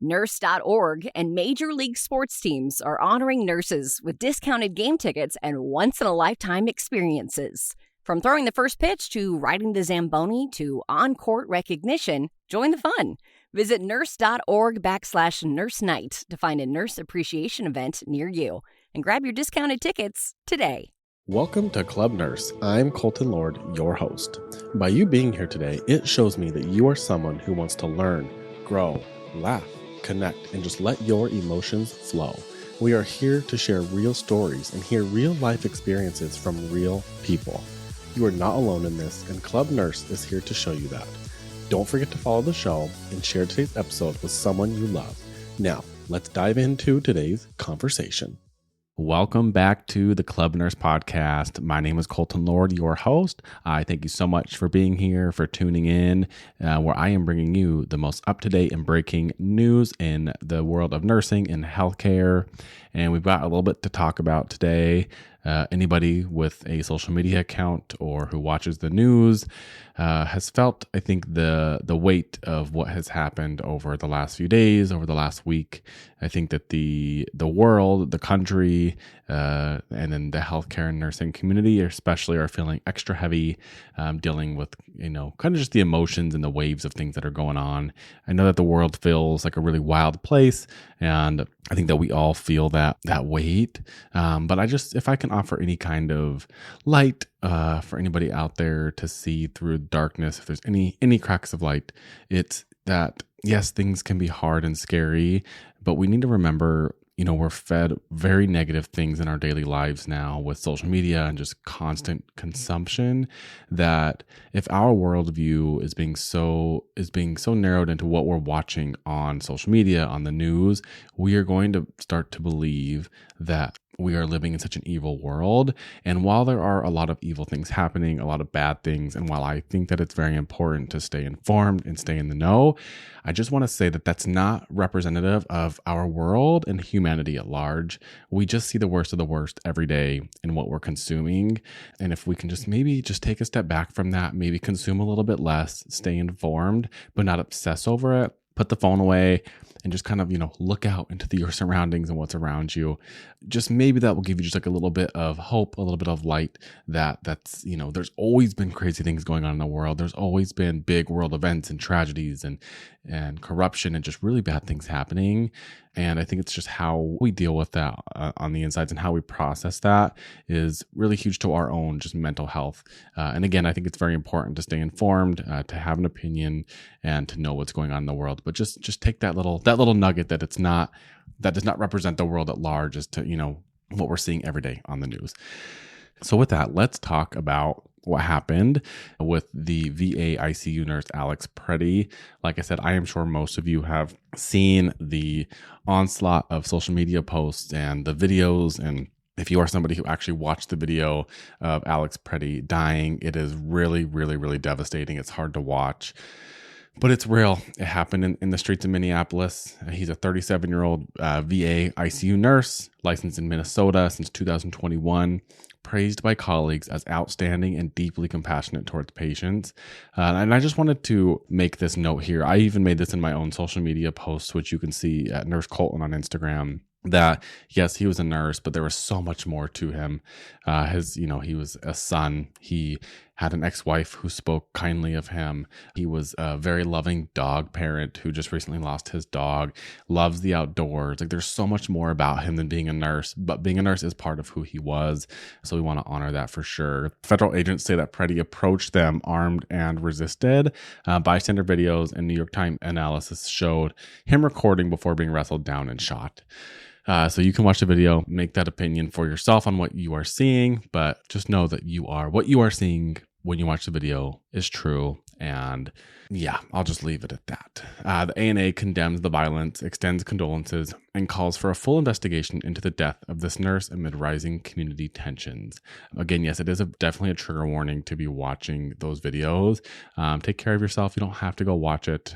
Nurse.org and Major League Sports teams are honoring nurses with discounted game tickets and once-in-a-lifetime experiences. From throwing the first pitch to riding the Zamboni to on-court recognition, join the fun. Visit nurse.org/nurse night to find a nurse appreciation event near you and grab your discounted tickets today. Welcome to Club Nurse. I'm Colton Lord, your host. By you being here today, it shows me that you are someone who wants to learn, grow, laugh, connect, and just let your emotions flow. We are here to share real stories and hear real life experiences from real people. You are not alone in this, and Club Nurse is here to show you that. Don't forget to follow the show and share today's episode with someone you love. Now, let's dive into today's conversation. Welcome back to the Club Nurse Podcast. My name is Colton Lord, your host. I thank you so much for being here, for tuning in, where I am bringing you the most up-to-date and breaking news in the world of nursing and healthcare. And we've got a little bit to talk about today. Anybody with a social media account or who watches the news has felt, I think, the weight of what has happened over the last few days, over the last week. I think that the world, the country, and then the healthcare and nursing community especially are feeling extra heavy, dealing with, kind of just the emotions and the waves of things that are going on. I know that the world feels like a really wild place, and I think that we all feel that weight. But if I can offer any kind of light for anybody out there to see through darkness, if there's any cracks of light, it's that, yes, things can be hard and scary, but we need to remember, we're fed very negative things in our daily lives now with social media and just constant consumption, that if our worldview is being so narrowed into what we're watching on social media, on the news, we are going to start to believe that we are living in such an evil world. And while there are a lot of evil things happening, a lot of bad things, and while I think that it's very important to stay informed and stay in the know, I just want to say that that's not representative of our world and humanity at large. We just see the worst of the worst every day in what we're consuming. And if we can maybe take a step back from that, maybe consume a little bit less, stay informed, but not obsess over it, put the phone away, and just kind of, look out into your surroundings and what's around you. Just maybe that will give you just like a little bit of hope, a little bit of light that's, there's always been crazy things going on in the world. There's always been big world events and tragedies and corruption and just really bad things happening. And I think it's just how we deal with that on the insides and how we process that is really huge to our own just mental health. And again, I think it's very important to stay informed, to have an opinion, and to know what's going on in the world. But just take that little nugget that does not represent the world at large as to what we're seeing every day on the news. So with that, let's talk about what happened with the VA ICU nurse, Alex Pretti. Like I said, I am sure most of you have seen the onslaught of social media posts and the videos. And if you are somebody who actually watched the video of Alex Pretti dying, it is really, really, really devastating. It's hard to watch, but it's real. It happened in the streets of Minneapolis. He's a 37-year-old VA ICU nurse, licensed in Minnesota since 2021, praised by colleagues as outstanding and deeply compassionate towards patients. And I just wanted to make this note here. I even made this in my own social media posts, which you can see at Nurse Colton on Instagram, that yes, he was a nurse, but there was so much more to him. He was a son. He had an ex-wife who spoke kindly of him. He was a very loving dog parent who just recently lost his dog, loves the outdoors. Like, there's so much more about him than being a nurse, but being a nurse is part of who he was. So we want to honor that for sure. Federal agents say that Pretti approached them armed and resisted. Bystander videos and New York Times analysis showed him recording before being wrestled down and shot. So you can watch the video, make that opinion for yourself on what you are seeing, but just know that what you are seeing when you watch the video is true. And yeah, I'll just leave it at that. The ANA condemns the violence, extends condolences, and calls for a full investigation into the death of this nurse amid rising community tensions. Again, yes, it is definitely a trigger warning to be watching those videos. Take care of yourself. You don't have to go watch it.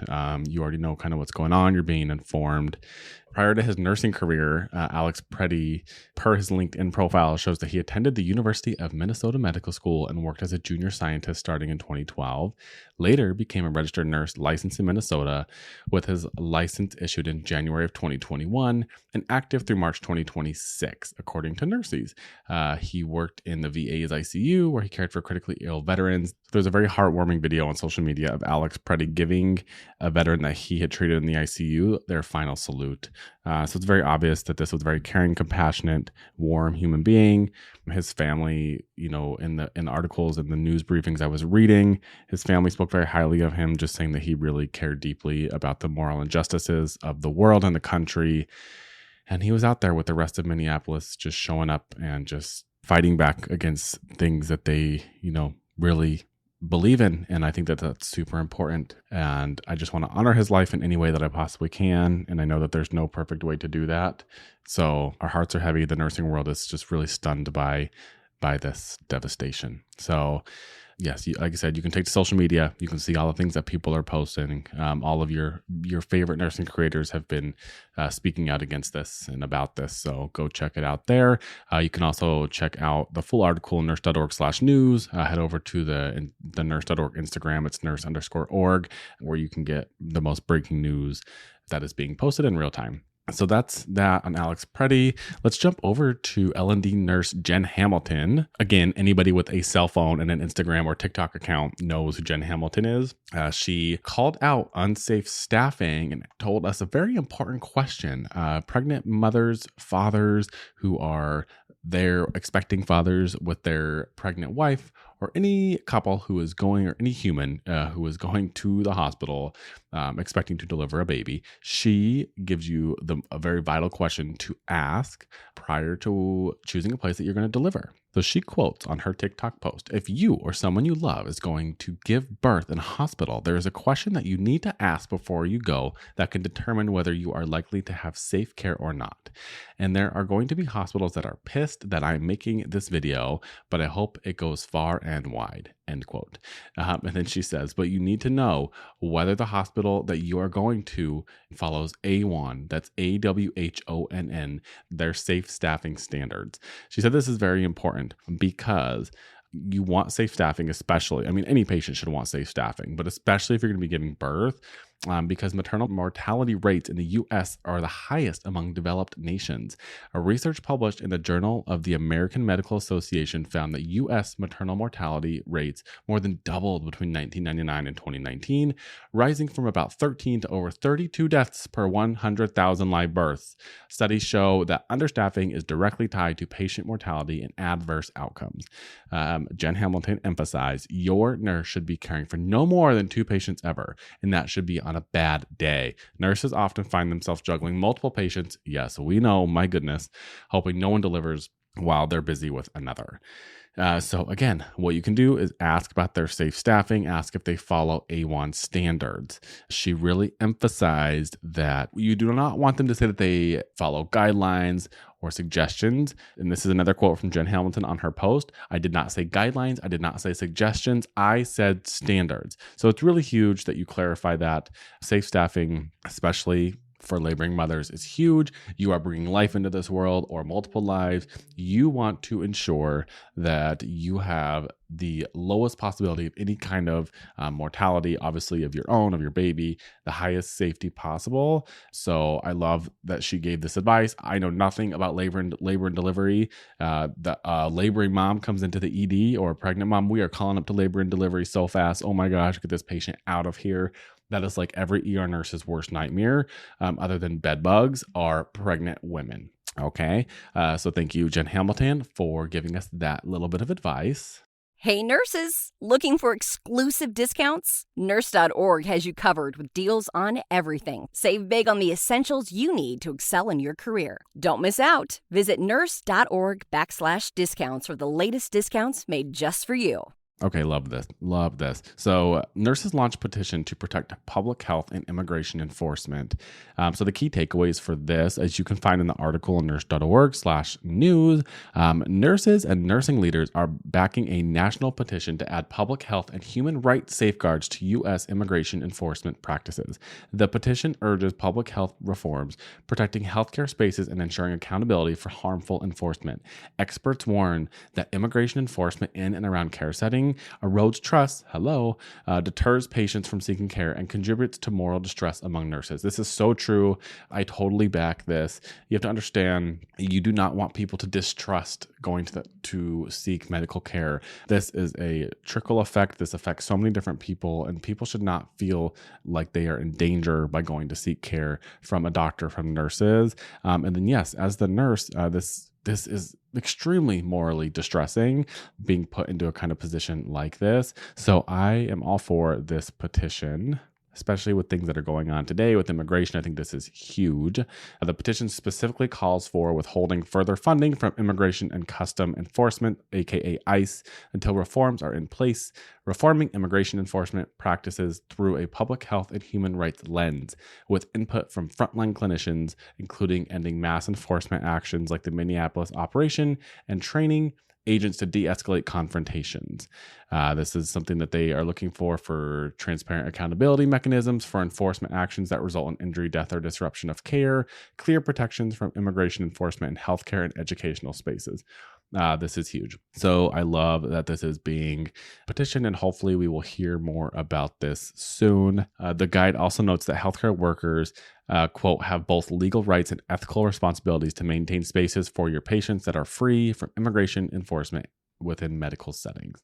You already know kind of what's going on. You're being informed. Prior to his nursing career, Alex Pretti, per his LinkedIn profile, shows that he attended the University of Minnesota Medical School and worked as a junior scientist starting in 2012. Later became a registered nurse licensed in Minnesota, with his license issued in January of 2021 and active through March 2026, according to Nurses. He worked in the VA's ICU, where he cared for critically ill veterans. There's a very heartwarming video on social media of Alex Pretti giving a veteran that he had treated in the ICU their final salute. So it's very obvious that this was a very caring, compassionate, warm human being. His family, in the articles and the news briefings I was reading, his family spoke very highly of him, just saying that he really cared deeply about the moral injustices of the world and the country. And he was out there with the rest of Minneapolis, just showing up and just fighting back against things that they, really believe in. And I think that that's super important. And I just want to honor his life in any way that I possibly can. And I know that there's no perfect way to do that. So our hearts are heavy. The nursing world is just really stunned by this devastation. So yes, like I said, you can take to social media. You can see all the things that people are posting. All of your favorite nursing creators have been speaking out against this and about this. So go check it out there. You can also check out the full article, nurse.org/news. Head over to the nurse.org Instagram. It's nurse_org, where you can get the most breaking news that is being posted in real time. So that's that on Alex Pretti. Let's jump over to L&D nurse Jen Hamilton. Again, anybody with a cell phone and an Instagram or TikTok account knows who Jen Hamilton is. She called out unsafe staffing and told us a very important question. Pregnant mothers, fathers who are there, expecting fathers with their pregnant wife, or any couple who is going, or any human who is going to the hospital expecting to deliver a baby. She gives you a very vital question to ask prior to choosing a place that you're going to deliver. So she quotes on her TikTok post, "If you or someone you love is going to give birth in a hospital, there is a question that you need to ask before you go that can determine whether you are likely to have safe care or not. And there are going to be hospitals that are pissed that I'm making this video, but I hope it goes far and wide." End quote. And then she says, "But you need to know whether the hospital that you are going to follows AWHONN, that's AWHONN, their safe staffing standards." She said this is very important because you want safe staffing, especially, any patient should want safe staffing, but especially if you're going to be giving birth, because maternal mortality rates in the U.S. are the highest among developed nations. A research published in the Journal of the American Medical Association found that U.S. maternal mortality rates more than doubled between 1999 and 2019, rising from about 13 to over 32 deaths per 100,000 live births. Studies show that understaffing is directly tied to patient mortality and adverse outcomes. Jen Hamilton emphasized, "Your nurse should be caring for no more than 2 patients ever, and that should be on a bad day. Nurses often find themselves juggling multiple patients." Yes, we know, my goodness, hoping no one delivers while they're busy with another. So again, what you can do is ask about their safe staffing, ask if they follow AWHONN standards. She really emphasized that you do not want them to say that they follow guidelines or suggestions. And this is another quote from Jen Hamilton on her post. "I did not say guidelines. I did not say suggestions. I said standards." So it's really huge that you clarify that. Safe staffing, especially for laboring mothers, is huge. You are bringing life into this world, or multiple lives. You want to ensure that you have the lowest possibility of any kind of mortality, obviously of your own, of your baby, the highest safety possible. So I love that she gave this advice. I know nothing about labor and delivery. The laboring mom comes into the ED, or a pregnant mom, we are calling up to labor and delivery so fast. Oh my gosh, get this patient out of here. That is like every ER nurse's worst nightmare, other than bed bugs, are pregnant women. Okay, so thank you, Jen Hamilton, for giving us that little bit of advice. Hey nurses, looking for exclusive discounts? Nurse.org has you covered with deals on everything. Save big on the essentials you need to excel in your career. Don't miss out. Visit nurse.org/discounts for the latest discounts made just for you. Okay, love this. Love this. So nurses launched petition to protect public health and immigration enforcement. So the key takeaways for this, as you can find in the article on Nurse.org/news, nurses and nursing leaders are backing a national petition to add public health and human rights safeguards to U.S. immigration enforcement practices. The petition urges public health reforms, protecting healthcare spaces and ensuring accountability for harmful enforcement. Experts warn that immigration enforcement in and around care settings erodes trust, deters patients from seeking care, and contributes to moral distress among nurses. This is so true. I totally back this. You have to understand, you do not want people to distrust going to seek medical care. This is a trickle effect. This affects so many different people, and people should not feel like they are in danger by going to seek care from a doctor, from nurses. And then, yes, as the nurse, this is extremely morally distressing, being put into a kind of position like this. So I am all for this petition, especially with things that are going on today with immigration. I think this is huge. The petition specifically calls for withholding further funding from Immigration and Custom Enforcement, aka ICE, until reforms are in place, reforming immigration enforcement practices through a public health and human rights lens, with input from frontline clinicians, including ending mass enforcement actions like the Minneapolis operation and training agents to de-escalate confrontations. This is something that they are looking for transparent accountability mechanisms for enforcement actions that result in injury, death, or disruption of care, clear protections from immigration enforcement in healthcare and educational spaces. This is huge. So I love that this is being petitioned, and hopefully we will hear more about this soon. The guide also notes that healthcare workers, quote, have both legal rights and ethical responsibilities to maintain spaces for your patients that are free from immigration enforcement within medical settings.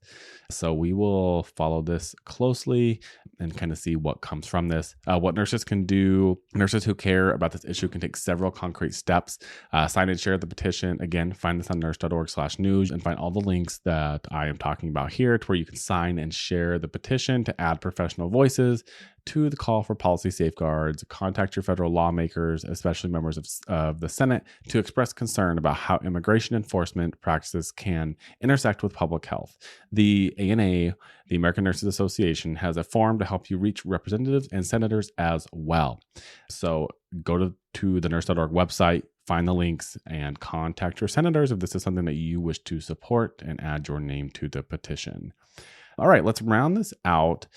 So we will follow this closely and kind of see what comes from this. What nurses can do. Nurses who care about this issue can take several concrete steps. Sign and share the petition. Again, find this on nurse.org/news and find all the links that I am talking about here to where you can sign and share the petition to add professional voices to the call for policy safeguards. Contact your federal lawmakers, especially members of the Senate, to express concern about how immigration enforcement practices can intersect with public health. The ANA, the American Nurses Association, has a forum to help you reach representatives and senators as well. So go to the Nurse.org website, find the links, and contact your senators if this is something that you wish to support, and add your name to the petition. All right, let's round this out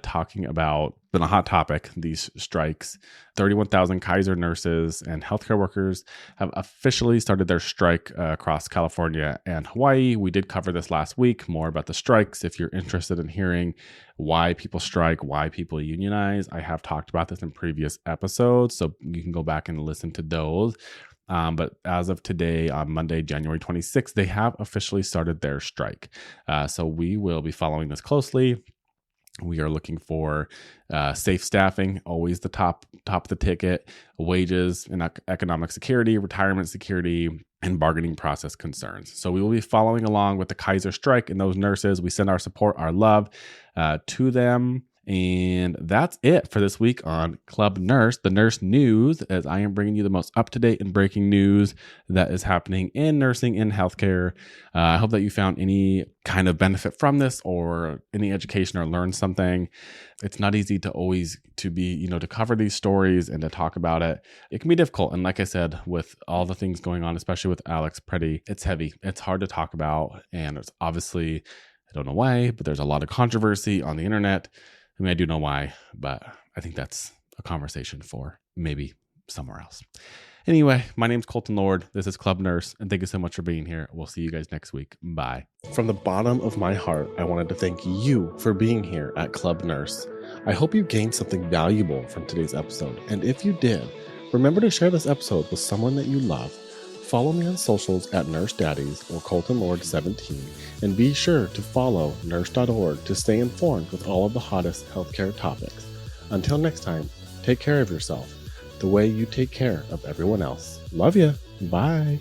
talking about, been a hot topic, these strikes. 31,000 Kaiser nurses and healthcare workers have officially started their strike across California and Hawaii. We did cover this last week, more about the strikes. If you're interested in hearing why people strike, why people unionize, I have talked about this in previous episodes, so you can go back and listen to those. But as of today, on Monday, January 26th, they have officially started their strike. So we will be following this closely. We are looking for safe staffing, always the top of the ticket, wages and economic security, retirement security, and bargaining process concerns. So we will be following along with the Kaiser strike and those nurses. We send our support, our love to them. And that's it for this week on Club Nurse, the Nurse News, as I am bringing you the most up-to-date and breaking news that is happening in nursing, in healthcare. I hope that you found any kind of benefit from this, or any education, or learned something. It's not easy to always to cover these stories and to talk about it. It can be difficult. And like I said, with all the things going on, especially with Alex Pretti, it's heavy. It's hard to talk about. And it's obviously, I don't know why, but there's a lot of controversy on the internet. I mean, I do know why, but I think that's a conversation for maybe somewhere else. Anyway, my name's Colton Lord. This is Club Nurse, and thank you so much for being here. We'll see you guys next week. Bye. From the bottom of my heart, I wanted to thank you for being here at Club Nurse. I hope you gained something valuable from today's episode. And if you did, remember to share this episode with someone that you love. Follow me on socials at Nurse Daddies or Colton Lord 17, and be sure to follow Nurse.org to stay informed with all of the hottest healthcare topics. Until next time, take care of yourself the way you take care of everyone else. Love ya. Bye.